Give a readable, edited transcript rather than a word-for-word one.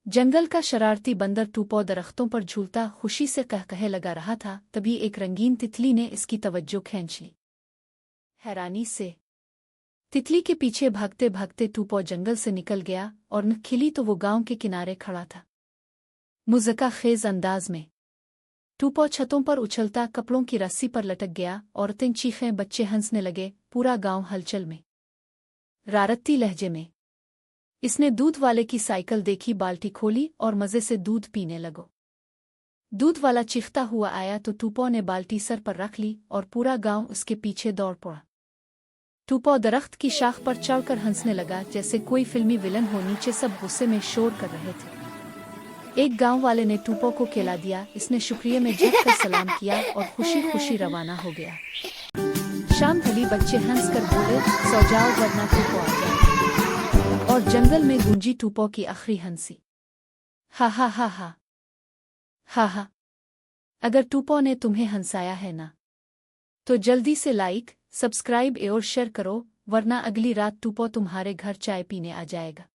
जंगल का शरारती बंदर टूपो दरख्तों पर झूलता खुशी से कहकहे लगा रहा था, तभी एक रंगीन तितली ने इसकी तवज्जो खींच ली। हैरानी से तितली के पीछे भागते भागते टूपो जंगल से निकल गया और न खिली तो वो गांव के किनारे खड़ा था। मुज़क्का खेज अंदाज में टूपो छतों पर उछलता कपड़ों की रस्सी पर लटक गया। औरतें चीखें, बच्चे हंसने लगे, पूरा गांव हलचल में। रारत्ती लहजे में इसने दूध वाले की साइकिल देखी, बाल्टी खोली और मज़े से दूध पीने लगो। दूध वाला चीखता हुआ आया तो टूपो ने बाल्टी सर पर रख ली और पूरा गांव उसके पीछे दौड़ पड़ा। टूपो दरख्त की शाख पर चढ़कर हंसने लगा जैसे कोई फिल्मी विलन हो। नीचे सब गुस्से में शोर कर रहे थे। एक गांव वाले ने टूपो को केला दिया। इसने शुक्रिया में झुककर सलाम किया और खुशी खुशी रवाना हो गया। शाम ढली, बच्चे हंसकर बोले, सो जाओ वरना टूपो आ जाए। और जंगल में गूंजी टूपो की आखिरी हंसी, हा हा हा हा हा हा। अगर टूपो ने तुम्हें हंसाया है ना, तो जल्दी से लाइक, सब्सक्राइब और शेयर करो, वरना अगली रात टूपो तुम्हारे घर चाय पीने आ जाएगा।